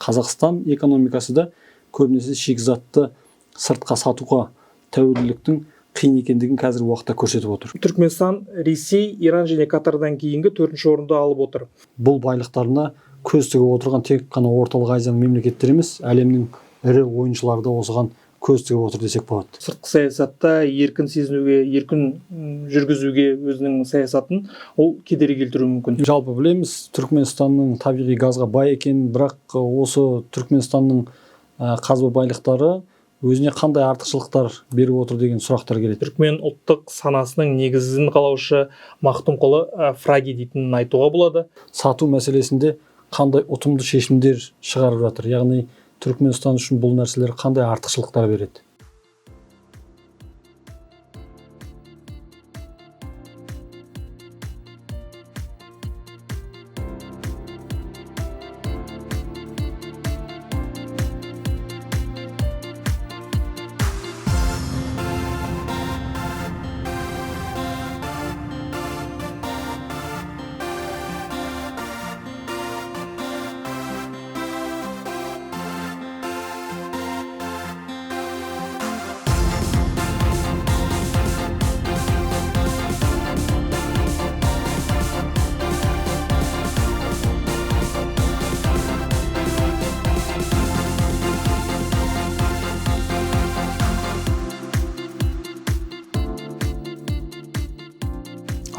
Қазақстан экономикасы да көбінесе шикізатты сыртқа сатуға тәуелділіктің қиын екендігін қазіргі уақытта көрсетіп отыр. Түркменстан, Ресей, Иран және Катардан кейінгі 4-ші орынды алып отыр. Бұл байлықтарына көз тігіп отырған тек қана орталық Азияның мемлекеттері емес, әлемнің ірі ойыншылары да осыған көз тігіп отыр десек болады. Сыртқы саясатта еркін сезінуге, еркін жүргізуге өзінің саясатын ол кедергі келтіруі мүмкін. Жалпы білеміз, Түркменстанның табиғи газға бай екенін, бірақ осы Түркменстанның қазба байлықтары өзіне қандай артықшылықтар беріп отыр деген сұрақтар келеді. Түркмен ұлттық санасының негізін қалаушы Мақтұмқұлы Фраги дейтінін айтуға болады. Сату мәселесінде қандай ұтымды шешімдер шығарып жатыр, яғни Түркменстан үшін бұл нәрселер қандай артықшылықтар береді.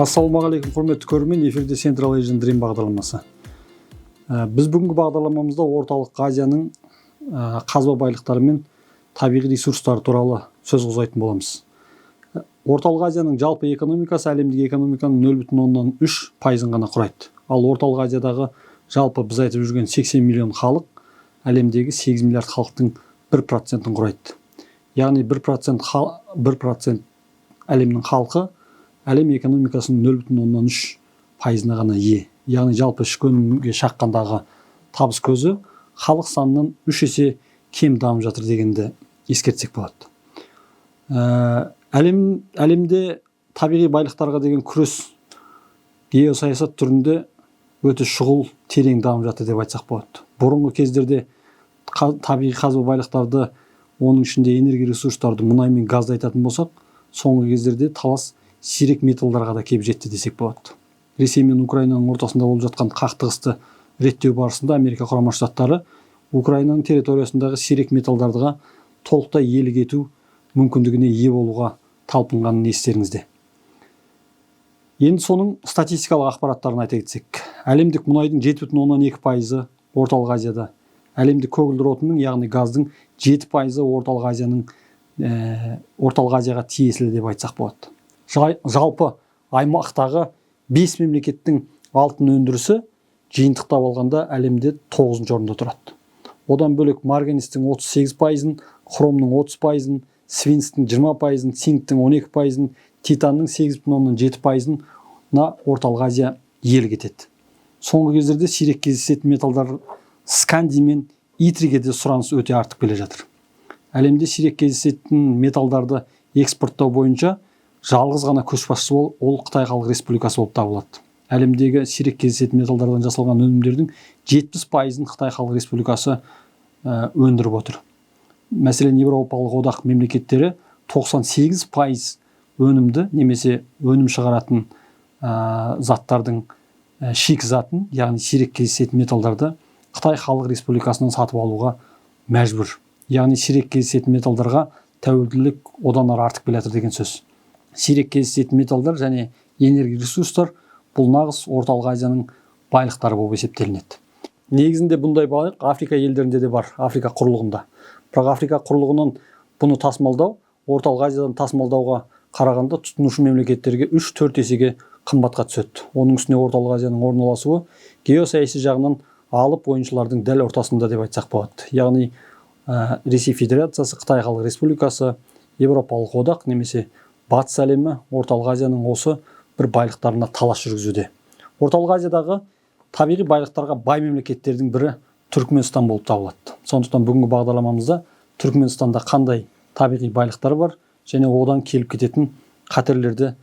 Ассалаумағалейкум, құрметті көрермен, эфирде Central Asian Dream бағдарламасы. Біз бүгінгі бағдарламамызда орталық Азияның қазба байлықтары мен табиғи ресурстары туралы сөз қозғайтын боламыз. Орталық Азияның жалпы экономикасы әлемдік экономиканың 0,3% ғана құрайды. Ал орталық Азиядағы жалпы біз айтып жүрген 80 миллион халық әлемдегі 8 миллиард халықтың 1%-ін құрайды. Яғни 1% әлемнің халқы әлем экономикасының 0,3%-ына ғана ие. Яғни жалпы ішкі өнімге шаққандағы табыс көзі халық санынан 3 есе кем дамып жатыр дегенді ескертсек болады. Әлемде табиғи байлықтарға деген күрес геосаясат түрінде өте шұғыл терең дамып жатыр деп айтсақ болады. Бұрынғы кездерде табиғи қазба байлықтарды, оның ішінде энергия ресурстарды, мұнай мен газды айтатын болсақ, соңғы кездерде талас сирек металдарға да келіп жетті десек болады. Ресей мен Украинаның ортасында болып жатқан қақтығысты реттеу барысында Америка Құрама Штаттары Украинаның территориясындағы сирек металдарға толықтай иелік ету мүмкіндігіне ие болуға талпынғанын естеріңізде. Енді соның статистикалық ақпараттарын айта кетсек, әлемдік мұнайдың 7,2% орталық Азияда, әлемдік көгілдір отынның, яғни газдың 7% орталық Азияға тиесілі деп айтсақ болады. Жалпы аймақтағы 5 мемлекеттің алтын өндірісі жиынтықтап алғанда әлемде 9-ші орында тұрады. Одан бөлек марганецтің 38%-ын, хромның 30%-ын, свинцтің 20%-ын, цинктің 12%-ын, титанның 8,7%-ына орталық Азия иелік етеді. Соңғы кездерде сирек кездесетін металдар скандий мен итриге де сұраныс өте артып келе жатыр. Әлемде сирек кездесетін металдарды экспорттау бойынша жалғыз ғана көшбасшы ол Қытай Халық Республикасы болып табылады. Әлемдегі сирек кездесетін металдардан жасалған өнімдердің 70%-ын Қытай Халық Республикасы өндіріп отыр. Мәселен, Еуропалық одақ мемлекеттері 98% өнімді немесе өнім шығаратын заттардың шикізатын, яғни сирек кездесетін металдарды Қытай Халық Республикасынан сатып алуға мәжбүр. Яғни сирек кездесетін металдарға тәуелділік одан ары артып келе жатыр деген сөз. Сирек кездесетін металдар және энергия ресурстар бұл нағыз орталық Азияның байлықтары болып есептелінеді. Негізінде бұндай байлық Африка елдерінде де бар, Африка құрлығында. Бірақ Африка құрлығынан бұны тасымалдау орталық Азиядан тасымалдауға қарағанда тұтынушы мемлекеттерге 3-4 есеге қымбатқа түседі. Оның үстіне орталық Азияның орналасуы геосаяси жағынан алып ойыншылардың дәл ортасында деп айтсақ болады. Яғни Ресей Федерациясы, Қытай Халық Республикасы, Еуропалық одақ немесе Батыс әлемі орталық Азияның осы бір байлықтарына талас жүргізуде. Орталық Азиядағы табиғи байлықтарға бай мемлекеттердің бірі Түркменстан болып табылады. Сондықтан бүгінгі бағдарламамызда Түркменстанда қандай табиғи байлықтар бар және одан келіп кететін қатерлерді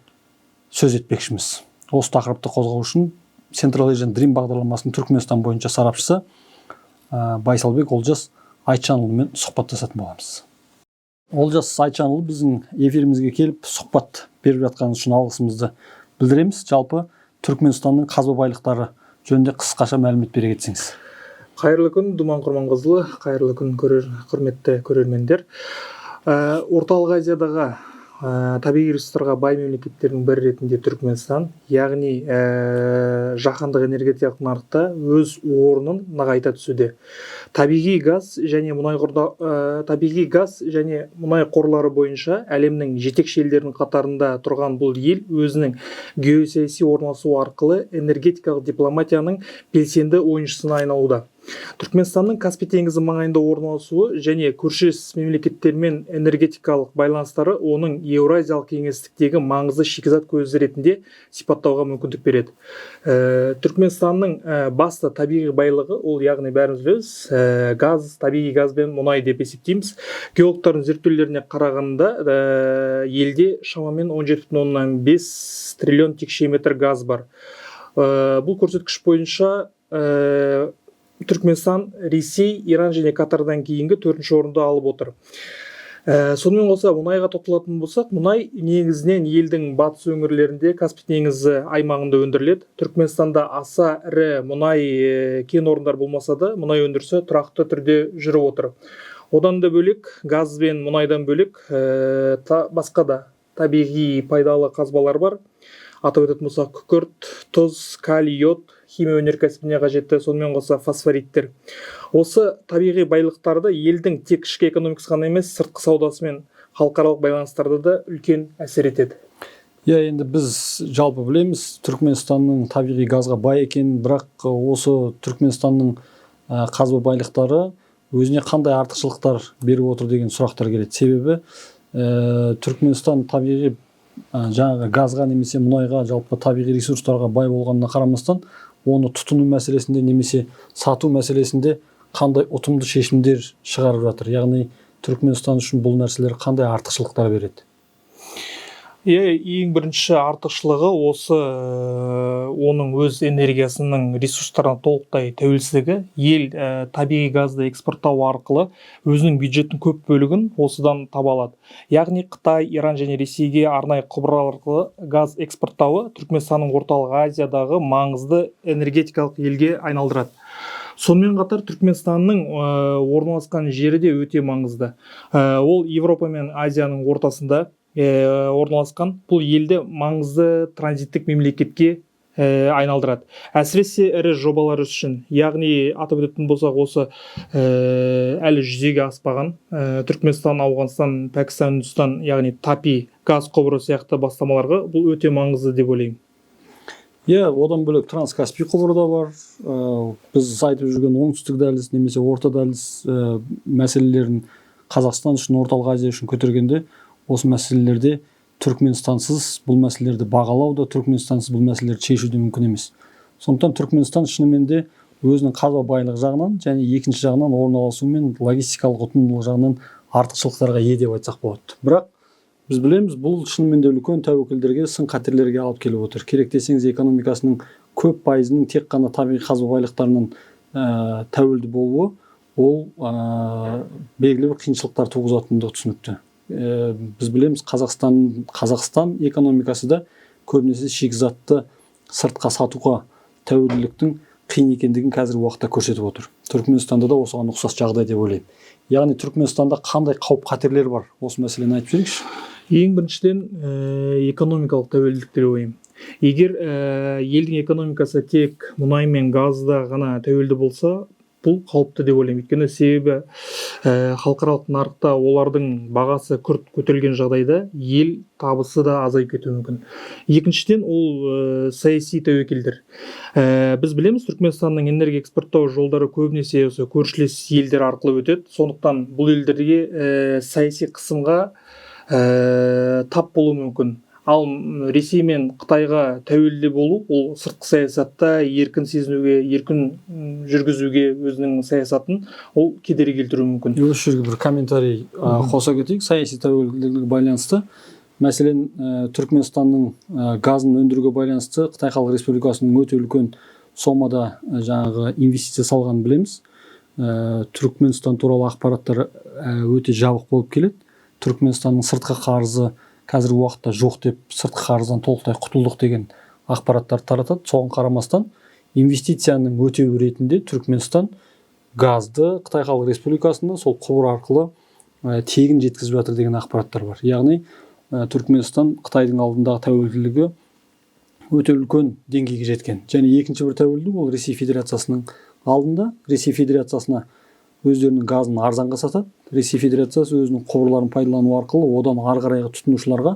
сөз етпекшіміз. Осы тақырыпты қозғау үшін Central Asian Dream бағдарламасының Түркменстан бойынша сарапшысы Байсалбек Олжас Айтжанұлымен сұхбаттасатын боламыз. Олжас Айтжанұлы біздің эфирімізге келіп сұхбат беріп жатқаныңыз үшін алғысымызды білдіреміз. Жалпы Түркменстанның қазба байлықтары жөнінде қысқаша мәлімет бере кетсеңіз. Қайырлы күн, Думан Құрманғызылы, қайырлы күн құрметті көрермендер. Орталық Азиядағы табиғи ресурстарға бай мемлекеттердің бірі ретінде Түркменстан, яғни жаһандық энергетикалық нарықта өз орнын нығайта түсуде. Табиғи газ және мұнай қорлары бойынша әлемнің жетекші елдерінің қатарында тұрған бұл ел өзінің геосаяси орналасуы арқылы энергетикалық дипломатияның белсенді ойыншысына айналуда. Түркменстанның Каспий теңізі маңайында орналасуы және көршілес мемлекеттермен энергетикалық байланыстары оның Еуразиялық кеңістіктегі маңызды шикізат көзі ретінде сипаттауға мүмкіндік береді. Түркменстанның басты табиғи байлығы, ол яғни бәріміз білеміз, газ, табиғи газ бен мұнай деп есептейміз. Геологтардың зерттеулеріне қарағанда елде шамамен 17,5 триллион текше метр газ бар. Бұл көрсеткіш бойынша Түркменстан, Ресей, Иран және Катардан кейінгі 4-ші орынды алып отыр. Сонымен қоса мұнайға тоқталатын болсақ, мұнай негізінен елдің батыс өңірлерінде Каспий теңізі аймағында өндіріледі. Түркменстанда аса ірі мұнай кен орындар болмаса да, мұнай өндірісі тұрақты түрде жүріп отыр. Одан да бөлек, газ бен мұнайдан бөлек басқа да табиғи пайдалы қазбалар бар. Атап өтетін болсақ, күкірт, тұз, калий, йод, химия өнеркәсібіне қажетті, сонымен қоса фосфориттер. Осы табиғи байлықтарды елдің тек ішкі экономикасы ғана емес, сыртқы саудасы мен халықаралық байланыстарда да үлкен әсер етеді. Енді біз жалпы білеміз, Түркменстанның табиғи газға бай екенін, бірақ осы Түркменстанның қазба байлықтары өзіне қандай артықшылықтар беріп отыр деген сұрақтар келеді. Себебі Түркменстан табиғи жаңағы газға немесе мұнайға, жалпы табиғи ресурстарға бай болғанына қарамастан, оны тұтыну мәселесінде немесе сату мәселесінде қандай ұтымды шешімдер шығарып жатыр. Яғни Түркменстан үшін бұл нәрселер қандай артықшылықтар береді? Ең бірінші артықшылығы осы оның өз энергиясының ресурстарына толықтай тәуелсіздігі. Ел табиғи газды экспорттау арқылы өзінің бюджеттің көп бөлігін осыдан таба алады. Яғни Қытай, Иран және Ресейге арнайы құбырлар арқылы газ экспорттауы Түркменстанның Орталық Азиядағы маңызды энергетикалық елге айналдырады. Сонымен қатар Түркменстанның орналасқан жері де өте маңызды. Ол Европа мен Азияның ортасында орналасқан. Бұл елді маңызды транзиттік мемлекетке айналдырады. Әсіресе ірі жобалар үшін, яғни атап өтетін болсақ, осы әлі жүзеге аспаған Түркменстан, Ауғанстан, Пәкістан, Үндістан, яғни Тапи газ құбыры сияқты бастамаларға бұл өте маңызды деп ойлаймын. Одан бөлек Транскаспий құбыры да бар. Біз айтып жүрген оңтүстік дәліз немесе орта дәліз мәселелерін Қазақстан үшін, Орталық Азия үшін көтергенде, осы мәселелерде Түркменстансыз бұл мәселелерді бағалау да, Түркменстансыз бұл мәселелерді шешу де мүмкін емес. Сондықтан Түркменстан шынымен де өзінің қазба байлығы жағынан және екінші жағынан орналасу мен логистикалық ұтымдылық жағынан артықшылықтарға ие деп айтсақ болады. Бірақ біз білеміз, бұл шынымен де үлкен тәуекелдерге, сын қатерлерге алып келіп отыр. Керек десеңіз, экономикасының көп пайызының тек қана табиғи қазба байлықтарынан тәуелді болуы, ол белгілі бір қиыншылықтар туғызатындығы түсінікті. Біз білеміз, Қазақстан экономикасы да көбінесе шикізатты сыртқа сатуға тәуелділіктің қиын екендігін қазіргі уақытта көрсетіп отыр. Түркменстанда да осыған ұқсас жағдай деп ойлаймын. Яғни Түркменстанда қандай қауіп қатерлер бар? Осы мәселені айтып жіберіңізші. Ең біріншіден экономикалық тәуелділік деп ойлаймын. Егер елдің экономикасы тек мұнай мен газда ғана тәуелді болса, бұл қауіпті деп ойлаймын. Өйткені себебі халықаралық нарықта олардың бағасы күрт көтерілген жағдайда ел табысы да азайып кетуі мүмкін. Екіншіден, ол саяси тәуекелдер. Біз білеміз, Түркменстанның энергия экспорттау жолдары көбінесе көршілес елдер арқылы өтеді. Сондықтан бұл елдерге саяси қысымға тап болуы мүмкін. Ал Ресей мен Қытайға тәуелді болу, ол сыртқы саясатта еркін сезінуге, еркін жүргізуге өзінің саясатын, ол кедергі келтіруі мүмкін. Осы жерге бір комментарий қоса кетейік. Саяси тәуелділігіне байланысты, мәселен, Түркменстанның газын өндіруге байланысты Қытай Халық Республикасының өте үлкен сомада жаңағы инвестиция салғанын білеміз. Түркменстан туралы ақпараттар өте жабық болып келеді. Түркменстанның сыртқы қарызы қазіргі уақытта жоқ деп, сыртқы қарыздан толықтай құтылдық деген ақпараттар таратады. Соған қарамастан инвестицияның өтеуі ретінде Түркменстан газды Қытай Халық Республикасында сол құбыр арқылы тегін жеткізіп жатыр деген ақпараттар бар. Яғни Түркменстан Қытайдың алдындағы тәуелділігі өте үлкен деңгейге жеткен. Және екінші бір тәуелділік ол Ресей Федерациясының алдында. Ресей Федерациясына өздерінің газын арзанға сатады. Ресей Федерациясы өзінің құбырларын пайдалану арқылы одан ары қарайғы тұтынушыларға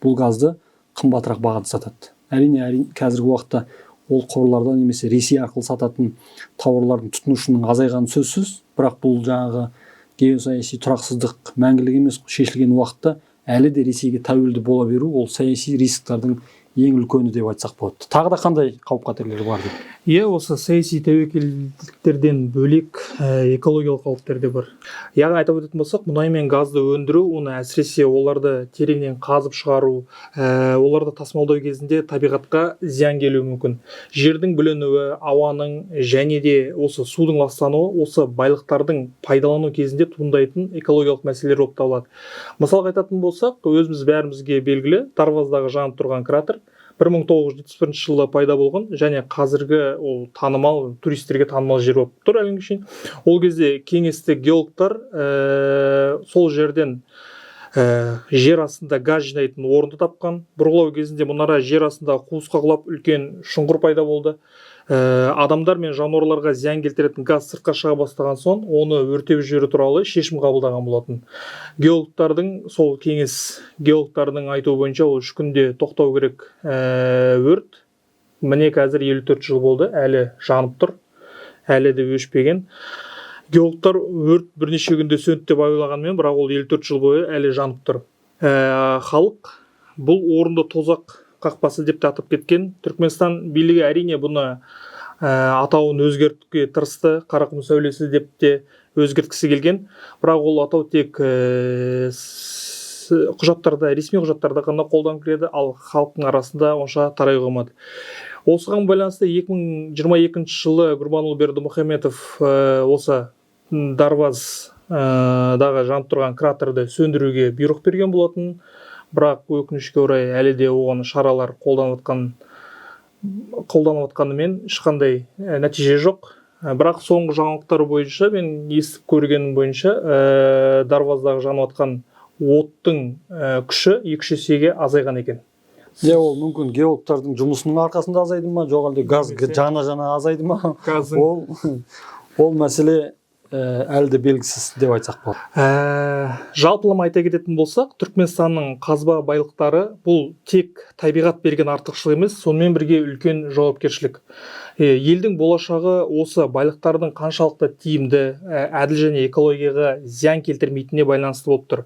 бұл газды қымбатырақ бағада сатады. Әрине қазіргі уақытта ол құбырлардан немесе Ресей арқылы сататын тауарлардың тұтынушының азайғаны сөзсіз, бірақ бұл жаңағы геосаяси тұрақсыздық мәңгілік емес, шешілген уақытта әлі де Ресейге тәуелді бола беру ол саяси рисктардың ең үлкені деп айтсақ болады. Тағы да қандай қауіп-қатерлер бар деп? Осы саяси тәуекелдіктерден бөлек экологиялық қауіптер де бар. Яғни айтып өтетін болсақ, мұнай мен газды өндіру, оны әсіресе оларды тереңнен қазып шығару, оларды тасымалдау кезінде табиғатқа зиян келуі мүмкін. Жердің бүленуі, ауаның және де осы судың ластануы осы байлықтардың пайдалану кезінде туындайтын экологиялық мәселелер болып табылады. Мысалға айтатын болсақ, өзіміз бәрімізге белгілі Дарваздағы жанып тұрған кратер 1971 жылы пайда болған және қазіргі ол танымал, туристерге танымал жер болып тұр әлі күнге шейін. Ол кезде кеңестік геологтар сол жерден жер астында газ жинайтын орынды тапқан. Бұрғылау кезінде мұнара жер астында қуысқа құлап үлкен шұңғыр пайда болды. Адамдар мен жануарларға зиян келтіретін газ сыртқа шыға бастаған соң, оны өртеп жіберу туралы шешім қабылдаған болатын. Геологтардың, сол кеңес геологтардың айтуы бойынша ол 3 күнде тоқтау керек өрт. Міне қазір 54 жыл болды, әлі жанып тұр, әлі де өшпеген. Геологтар өрт бірнеше күнде сөнді деп ойлағанмен, бірақ ол 54 жыл бойы әлі жанып тұр. Халық бұл орынды тозақ қақпасы деп атап кеткен. Түркменстан билігі әрине бұны атауын өзгертуге тырысты, Қарақұм сәулесі деп те өзгерткісі келген. Бірақ ол атау тек құжаттарда, ресми құжаттарда ғана қолданып келеді, ал халықтың арасында онша тарай қоймады. Осыған байланысты 2022 жылы Гурбанұлы Бердімұхаметов осы Дарваздағы жанып тұрған кратерді сөндіруге бұйрық берген болатын. Бірақ өкінішке орай әлі де оған шаралар қолданып жатқанымен ешқандай нәтиже жоқ. Бірақ соңғы жаңалықтар бойынша, мен естіп көргенім бойынша, Дарваздағы жанып жатқан оттың күші 2 есеге азайған екен. Ол мүмкін геологтардың жұмысының арқасында азайды ма, жоқ әлде газ жана азайды ма? Ол мәселе әлі де белгісіз деп айтсақ болады. Жалпылама айта кететін болсақ, Түркменстанның қазба байлықтары бұл тек табиғат берген артықшылық емес, сонымен бірге үлкен жауапкершілік. Елдің болашағы осы байлықтардың қаншалықты тиімді, әділ және экологияға зиян келтірмейтініне байланысты болып тұр.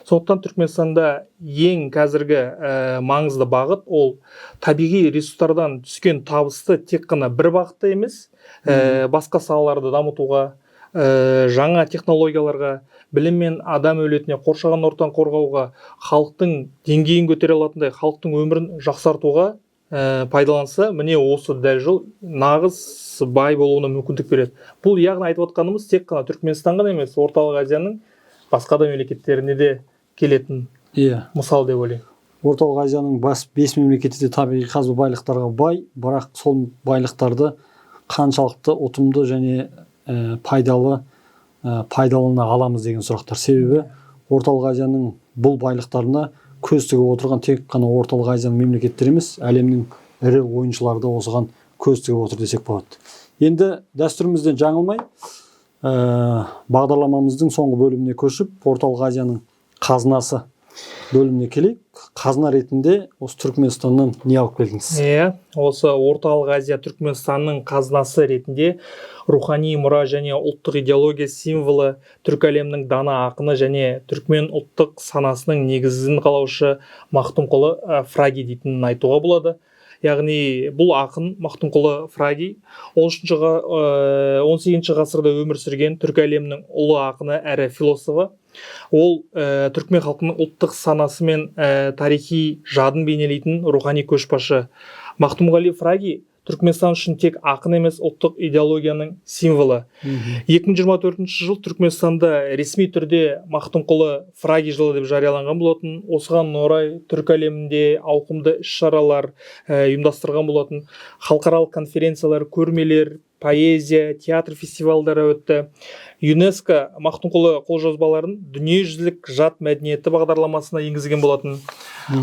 Сондықтан Түркменстанда ең қазіргі маңызды бағыт ол табиғи ресурстардан түскен табысты тек қана бір бағытта емес, басқа салаларды дамытуға, жаңа технологияларға, білім мен адам өлетіне, қоршаған ортаны қорғауға, халықтың деңгейін көтере алатындай, халықтың өмірін жақсартуға пайдаланса, міне осы дәл жол нағыз бай болуына мүмкіндік береді. Бұл яғни айтып отқанымыз тек қана Түркменстанға емес, Орталық Азияның басқа да мемлекеттеріне де келетін мысал деп ойлаймын. Орталық Азияның 5 мемлекеті де табиғи қазба байлықтарға бай, бірақ сол байлықтарды қаншалықты ұтымды және пайдалана аламыз деген сұрақтар. Себебі Орталық Азияның бұл байлықтарына көз тігіп отырған тек қана Орталық Азияның мемлекеттері емес, әлемнің ірі ойыншылары да осыған көз тігіп отыр десек болады. Енді дәстүрімізден жаңылмай, бағдарламамыздың соңғы бөліміне көшіп, Орталық Азияның қазынасы бөліміне келейік. Қазына ретінде осы Түркменстаннан не алып келдіңіз? Осы Орталық Азия Түркменстанның қазынасы ретінде рухани мұра және ұлттық идеология символы, түркі әлемінің дана ақыны және түркмен ұлттық санасының негізін қалаушы Мақтұмқұлы Фраги дейтінін айтуға болады. Яғни бұл ақын Мақтұмқұлы Фраги 18 ғасырда өмір сүрген түркі әлемінің ұлы ақыны әрі философы. Ол түркмен халқының ұлттық санасы мен тарихи жадын бейнелейтін рухани көшбасшы. Мақтұмғали Фраги Түркменстан үшін тек ақын емес, ұлттық идеологияның символы. 2024 жыл Түркменстанда ресми түрде Мақтұмқұлы Фраги жылы деп жарияланған болатын. Осыған орай түркі әлемінде ауқымды іс-шаралар ұйымдастырған болатын. Халықаралық конференциялар, көрмелер, поэзия, театр фестивальдары өтті. ЮНЕСКО Мақтұмқұлы қолжазбаларын дүниежүзілік жат мәдениеті бағдарламасына енгізген болатын.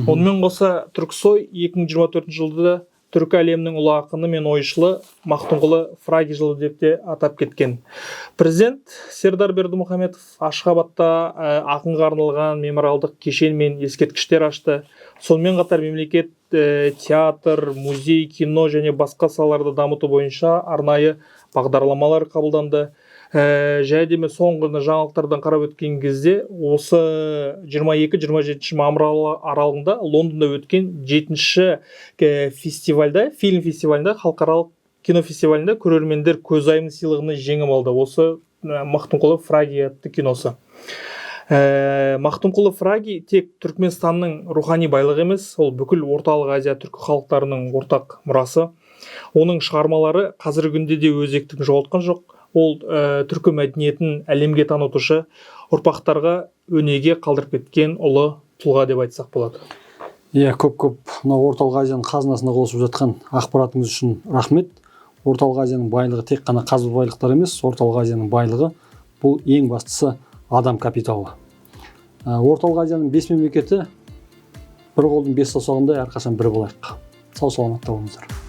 Онымен қоса Түрксой 2024 жылды түркі әлемінің ұлы ақыны мен ойшылы Мақтұмқұлы Фраги жылы деп те атап кеткен. Президент Сердар Бердімұхамедов Ашхабадта ақынға арналған мемориалдық кешен мен ескерткіштер ашты. Сонымен қатар мемлекет театр, музей, кино және басқа салаларды дамыту бойынша арнайы бағдарламалар қабылданды. Және соңғы жаңалықтардан қарап өткен кезде осы 22-27 мамыр аралығында Лондонда өткен 7-ші фестивальда, фильм фестивалінде, халықаралық кино фестивалінде көрермендер көзайымы сыйлығын жеңіп алды. Осы Мақтұмқұлы Фраги атты киносы. Мақтұмқұлы Фраги тек Түркменстанның рухани байлығы емес, ол бүкіл орталық Азия түркі халықтарының ортақ мұрасы. Оның шығармалары қазіргі күнде де өзектігін жоғалтқан жоқ. Ол түркі мәдениетін әлемге танытушы, ұрпақтарға өнеге қалдырып кеткен ұлы тұлға деп айтсақ болады. Көп орталық Азияның қазынасына қосып жатқан ақпаратыңыз үшін рахмет. Орталық Азияның байлығы тек қана қазба байлықтар емес, орталық Азияның байлығы бұл ең бастысы адам капиталы. Орталық Азияның 5 мемлекеті бір қолдың 5 саусағындай әрқашан бір болайық. Сау саламатта болыңыздар.